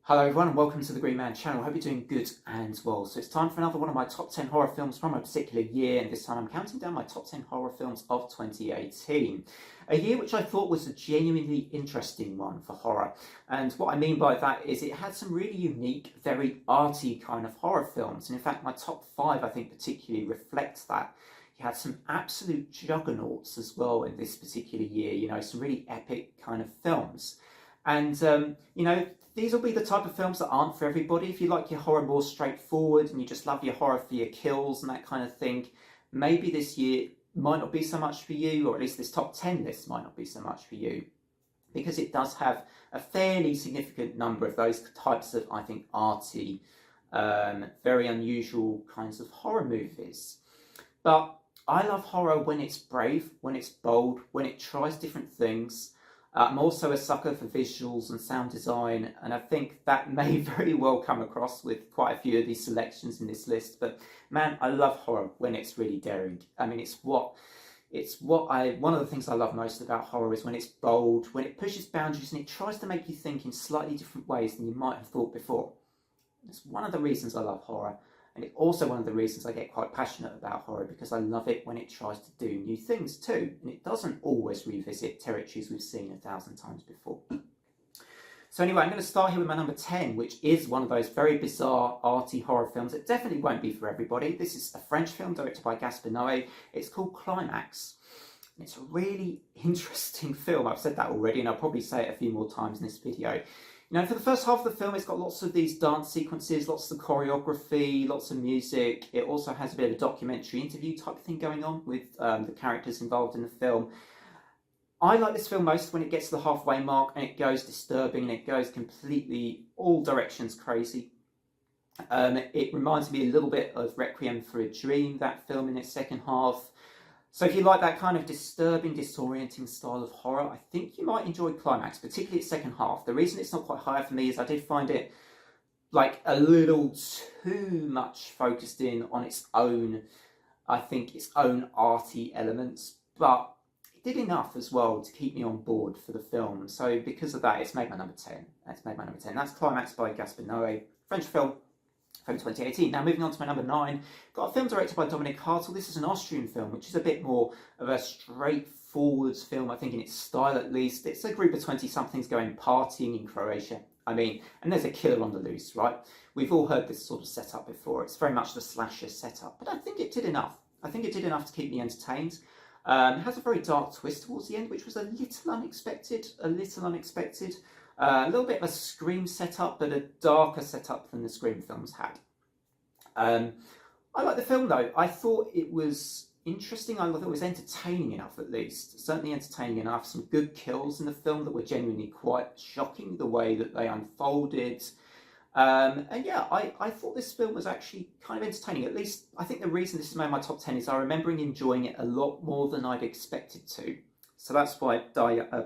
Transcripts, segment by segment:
Hello everyone and welcome to the Green Man channel. I hope you're doing good and well. So it's time for another one of my top 10 horror films from a particular year, and this time I'm counting down my top 10 horror films of 2018. A year which I thought was a genuinely interesting one for horror. And what I mean by that is it had some really unique, very arty kind of horror films. And in fact my top 5 I think particularly reflects that. You had some absolute juggernauts as well in this particular year, some really epic kind of films. And, these will be the type of films that aren't for everybody. If you like your horror more straightforward and you just love your horror for your kills and that kind of thing, maybe this year might not be so much for you, or at least this top 10 list might not be so much for you, because it does have a fairly significant number of those types of, I think, arty, very unusual kinds of horror movies. But I love horror when it's brave, when it's bold, when it tries different things. I'm also a sucker for visuals and sound design, and I think that may very well come across with quite a few of these selections in this list. But man, I love horror when it's really daring. I mean, one of the things I love most about horror is when it's bold, when it pushes boundaries and it tries to make you think in slightly different ways than you might have thought before. It's one of the reasons I love horror. And it's also one of the reasons I get quite passionate about horror, because I love it when it tries to do new things too. And it doesn't always revisit territories we've seen 1,000 times before. So anyway, I'm going to start here with my number 10, which is one of those very bizarre, arty horror films. It definitely won't be for everybody. This is a French film directed by Gaspar Noé. It's called Climax. It's a really interesting film. I've said that already, and I'll probably say it a few more times in this video. For the first half of the film, it's got lots of these dance sequences, lots of choreography, lots of music. It also has a bit of a documentary interview type thing going on with the characters involved in the film. I like this film most when it gets to the halfway mark and it goes disturbing and it goes completely all directions crazy. It reminds me a little bit of Requiem for a Dream, that film in its second half. So if you like that kind of disturbing, disorienting style of horror, I think you might enjoy Climax, particularly its second half. The reason it's not quite higher for me is I did find it like a little too much focused in on its own, its own arty elements, but it did enough as well to keep me on board for the film. So because of that, it's made my number 10. That's Climax by Gaspar Noé, French film from 2018. Now moving on to my number 9, got a film directed by Dominic Hartel. This is an Austrian film, which is a bit more of a straightforward film, I think in its style at least. It's a group of 20-somethings going partying in Croatia. And there's a killer on the loose, right? We've all heard this sort of setup before. It's very much the slasher setup, but I think it did enough. I think it did enough to keep me entertained. It has a very dark twist towards the end, which was a little unexpected. A little bit of a Scream setup, but a darker setup than the Scream films had. I like the film though. I thought it was interesting. I thought it was entertaining enough, at least. Certainly entertaining enough. Some good kills in the film that were genuinely quite shocking, the way that they unfolded. And yeah, I thought this film was actually kind of entertaining. At least, I think the reason this is made my top 10 is I remember enjoying it a lot more than I'd expected to. So that's why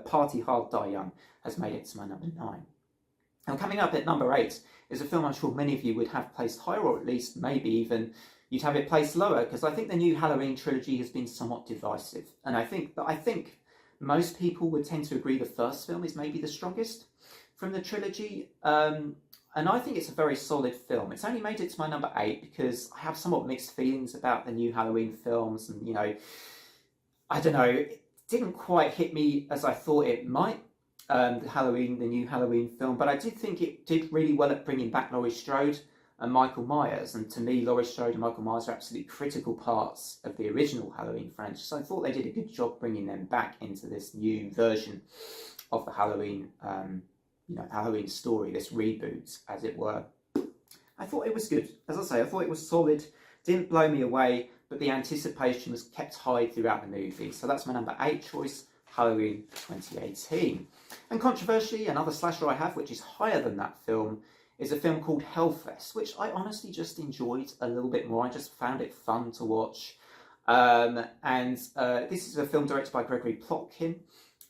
Party Hard Die Young has made it to my number 9. And coming up at number 8 is a film I'm sure many of you would have placed higher, or at least maybe even you'd have it placed lower, because I think the new Halloween trilogy has been somewhat divisive. And I think most people would tend to agree the first film is maybe the strongest from the trilogy. And I think it's a very solid film. It's only made it to my number 8 because I have somewhat mixed feelings about the new Halloween films. And, I don't know, it didn't quite hit me as I thought it might, the new Halloween film. But I did think it did really well at bringing back Laurie Strode and Michael Myers. And to me, Laurie Strode and Michael Myers are absolutely critical parts of the original Halloween franchise. So I thought they did a good job bringing them back into this new version of the Halloween Halloween story, this reboot, as it were. I thought it was good. As I say, I thought it was solid, didn't blow me away, but the anticipation was kept high throughout the movie. So that's my number 8 choice, Halloween 2018. And controversially, another slasher I have, which is higher than that film, is a film called Hellfest, which I honestly just enjoyed a little bit more. I just found it fun to watch. This is a film directed by Gregory Plotkin.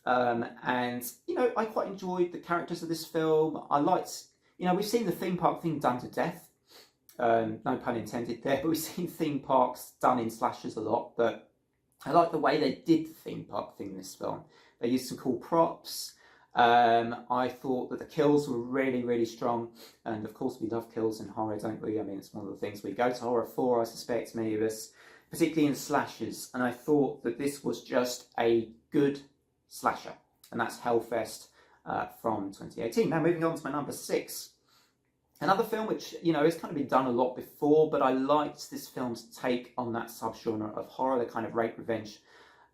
I quite enjoyed the characters of this film. I liked, we've seen the theme park thing done to death. No pun intended there, but we've seen theme parks done in slashers a lot. But I like the way they did the theme park thing in this film. They used some cool props. I thought that the kills were really, really strong. And of course, we love kills in horror, don't we? I mean, it's one of the things we go to horror for, I suspect, many of us, particularly in slashers. And I thought that this was just a good slasher. And that's Hellfest from 2018. Now, moving on to my number 6. Another film which, has kind of been done a lot before, but I liked this film's take on that subgenre of horror, the kind of rape revenge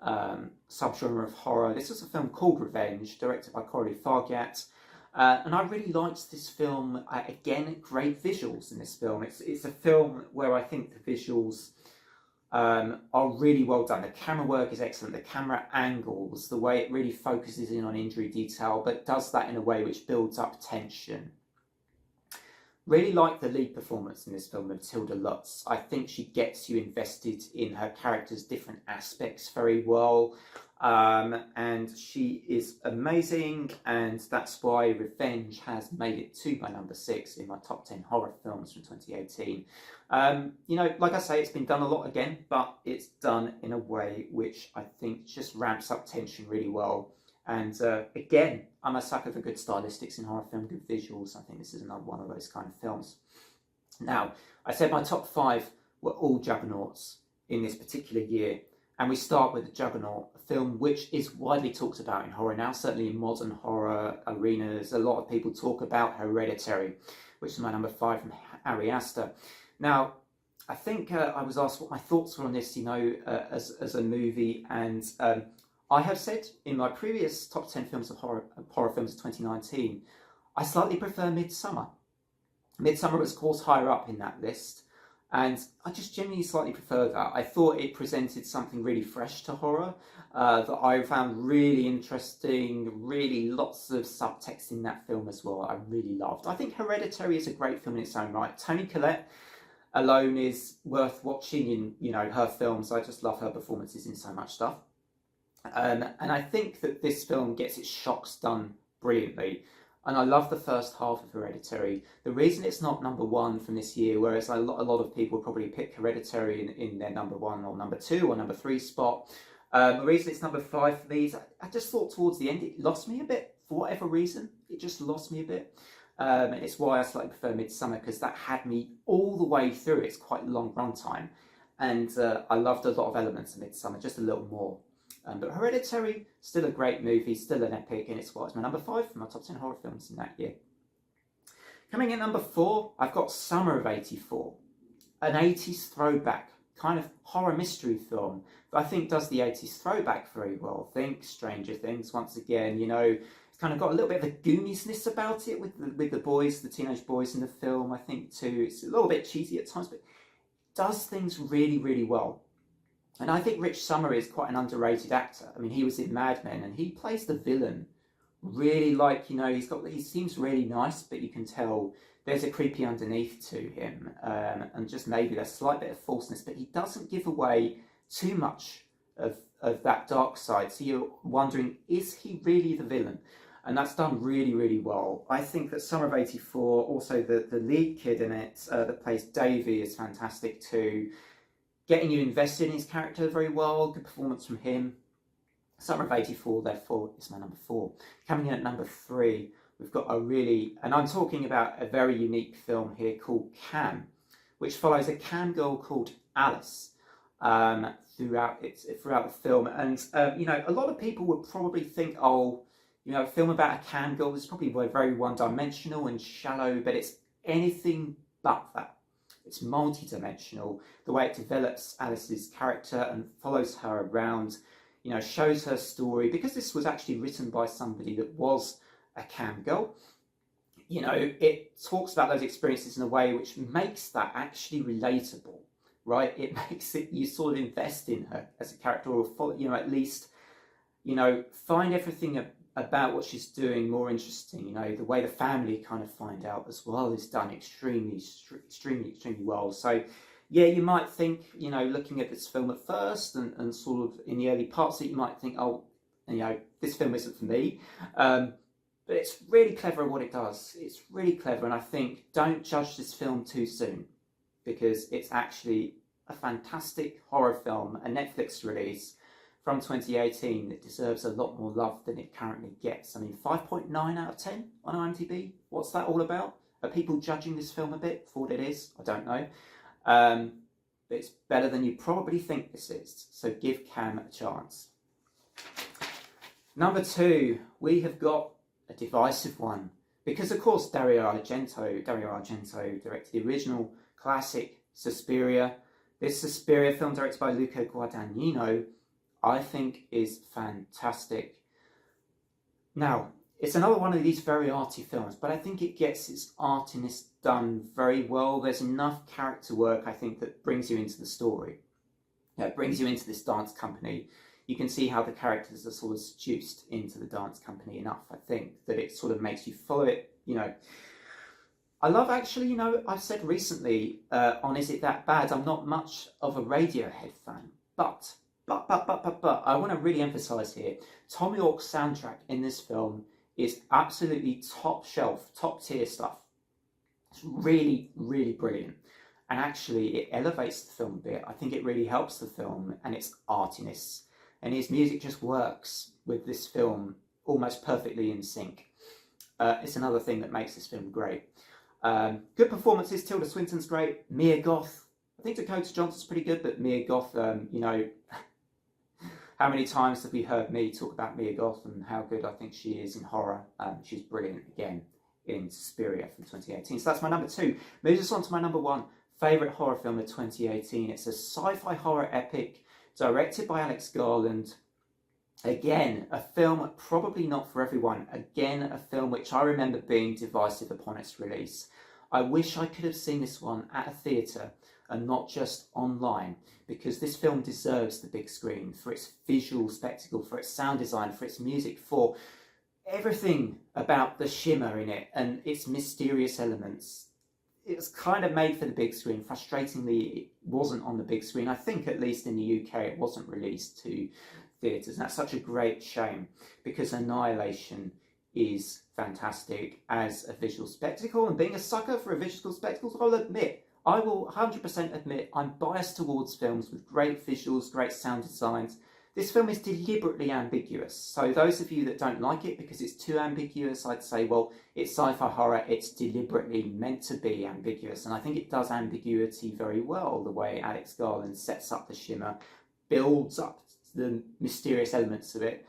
subgenre of horror. This was a film called Revenge, directed by Cory Fargat. And I really liked this film. Again, great visuals in this film. It's a film where I think the visuals are really well done. The camera work is excellent. The camera angles, the way it really focuses in on injury detail, but does that in a way which builds up tension. Really like the lead performance in this film, Matilda Lutz. I think she gets you invested in her character's different aspects very well. And she is amazing, and that's why Revenge has made it to my number 6 in my top 10 horror films from 2018. Like I say, it's been done a lot again, but it's done in a way which I think just ramps up tension really well. And again, I'm a sucker for good stylistics in horror film, good visuals. I think this is another one of those kind of films. Now, I said my top 5 were all juggernauts in this particular year. And we start with The Juggernaut, a film which is widely talked about in horror now, certainly in modern horror arenas. A lot of people talk about Hereditary, which is my number 5 from Ari Aster. Now, I think I was asked what my thoughts were on this, as a movie, and I have said in my previous top 10 films of horror films of 2019, I slightly prefer Midsummer. Midsummer was, of course, higher up in that list, and I just genuinely slightly prefer that. I thought it presented something really fresh to horror that I found really interesting, really lots of subtext in that film as well. I really loved. I think Hereditary is a great film in its own right. Toni Collette alone is worth watching in her films. I just love her performances in so much stuff. And I think that this film gets its shocks done brilliantly. And I love the first half of Hereditary. The reason it's not number 1 from this year, whereas a lot of people probably pick Hereditary in their number 1 or number 2 or number 3 spot. The reason it's number 5 for me is I just thought towards the end it lost me a bit. For whatever reason, it just lost me a bit. And it's why I slightly prefer Midsummer, because that had me all the way through. It's quite a long runtime. And I loved a lot of elements of Midsummer, just a little more. But Hereditary, still a great movie, still an epic, and it's my number 5 from my top 10 horror films in that year. Coming in number 4, I've got Summer of '84, an 80s throwback, kind of horror mystery film that I think does the 80s throwback very well. Think Stranger Things once again, it's kind of got a little bit of a goomishness about it with the boys, the teenage boys in the film, I think too. It's a little bit cheesy at times, but it does things really, really well. And I think Rich Sommer is quite an underrated actor. I mean, he was in Mad Men, and he plays the villain really he seems really nice, but you can tell there's a creepy underneath to him, and just maybe there's a slight bit of falseness, but he doesn't give away too much of that dark side. So you're wondering, is he really the villain? And that's done really, really well. I think that Summer of '84, also the lead kid in it that plays Davy is fantastic too. Getting you invested in his character very well, good performance from him. Summer of '84, therefore, is my number 4. Coming in at number 3, we've got and I'm talking about a very unique film here called Cam, which follows a cam girl called Alice throughout the film. And, a lot of people would probably think, a film about a cam girl is probably very one-dimensional and shallow, but it's anything but that. It's multi-dimensional. The way it develops Alice's character and follows her around, shows her story. Because this was actually written by somebody that was a cam girl, it talks about those experiences in a way which makes that actually relatable, right? It makes it, you sort of invest in her as a character, or follow, at least, find everything about what she's doing more interesting. The way the family kind of find out as well is done extremely well. So yeah, you might think, looking at this film at first and sort of in the early parts that you might think, this film isn't for me. But it's really clever at what it does. It's really clever, and I think don't judge this film too soon, because it's actually a fantastic horror film, a Netflix release from 2018 that deserves a lot more love than it currently gets. I mean, 5.9 out of 10 on IMDb. What's that all about? Are people judging this film a bit for what it is? I don't know. But it's better than you probably think this is. So give Cam a chance. Number 2, we have got a divisive one. Because, of course, Dario Argento directed the original classic Suspiria. This Suspiria film, directed by Luca Guadagnino, I think is fantastic. Now, it's another one of these very arty films, but I think it gets its artiness done very well. There's enough character work, I think, that brings you into the story. It brings you into this dance company. You can see how the characters are sort of seduced into the dance company enough, I think, that it sort of makes you follow it, you know. I love, actually, you know, I've said recently on Is It That Bad, I'm not much of a Radiohead fan, but I want to really emphasise here, Tom York's soundtrack in this film is absolutely top shelf, top tier stuff. It's really, really brilliant. And actually, it elevates the film a bit. I think it really helps the film and its artiness. And his music just works with this film almost perfectly in sync. It's another thing that makes this film great. Good performances. Tilda Swinton's great. Mia Goth. I think Dakota Johnson's pretty good, but Mia Goth, you know, how many times have we heard me talk about Mia Goth and how good I think she is in horror? She's brilliant again in Suspiria from 2018. So that's my number 2. Moves us on to my number 1 favourite horror film of 2018. It's a sci-fi horror epic directed by Alex Garland. Again, a film probably not for everyone. Again, a film which I remember being divisive upon its release. I wish I could have seen this one at a theatre and not just online, because this film deserves the big screen for its visual spectacle, for its sound design, for its music, for everything about the shimmer in it and its mysterious elements. It was kind of made for the big screen. Frustratingly, it wasn't on the big screen. I think, at least in the UK, it wasn't released to theatres. And that's such a great shame, because Annihilation is fantastic as a visual spectacle. And being a sucker for a visual spectacle, I will 100% admit I'm biased towards films with great visuals, great sound designs. This film is deliberately ambiguous. So those of you that don't like it because it's too ambiguous, I'd say, well, it's sci-fi horror, it's deliberately meant to be ambiguous. And I think it does ambiguity very well, the way Alex Garland sets up the shimmer, builds up the mysterious elements of it.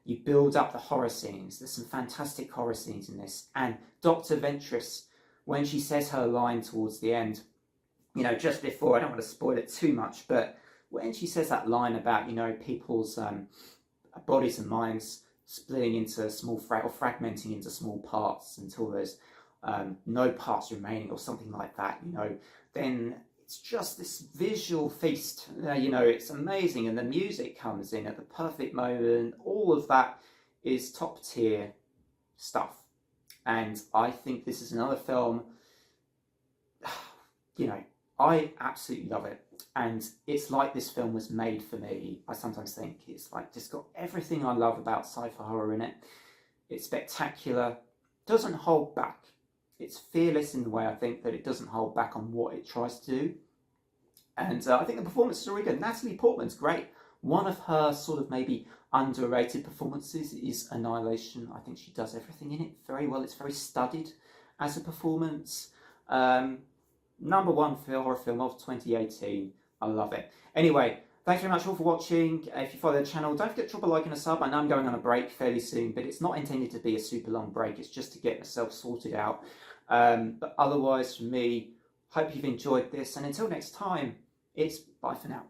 You build up the horror scenes. There's some fantastic horror scenes in this. And Dr. Ventress, when she says her line towards the end, you know, just before, I don't want to spoil it too much, but when she says that line about, you know, people's bodies and minds splitting into small or fragmenting into small parts until there's no parts remaining or something like that, you know, then it's just this visual feast. You know, it's amazing, and the music comes in at the perfect moment. All of that is top tier stuff, and I think this is another film, you know, I absolutely love it. And it's like this film was made for me. I sometimes think it's like just got everything I love about sci-fi horror in it. It's spectacular, doesn't hold back. It's fearless in the way, I think, that it doesn't hold back on what it tries to do. And I think the performance is really good. Natalie Portman's great. One of her sort of maybe underrated performances is Annihilation. I think she does everything in it very well. It's very studied as a performance. Number 1 horror film of 2018. I love it. Anyway, thanks very much all for watching. If you follow the channel, don't forget to drop a like and a sub. I know I'm going on a break fairly soon, but it's not intended to be a super long break. It's just to get myself sorted out. But otherwise, for me, hope you've enjoyed this. And until next time, it's bye for now.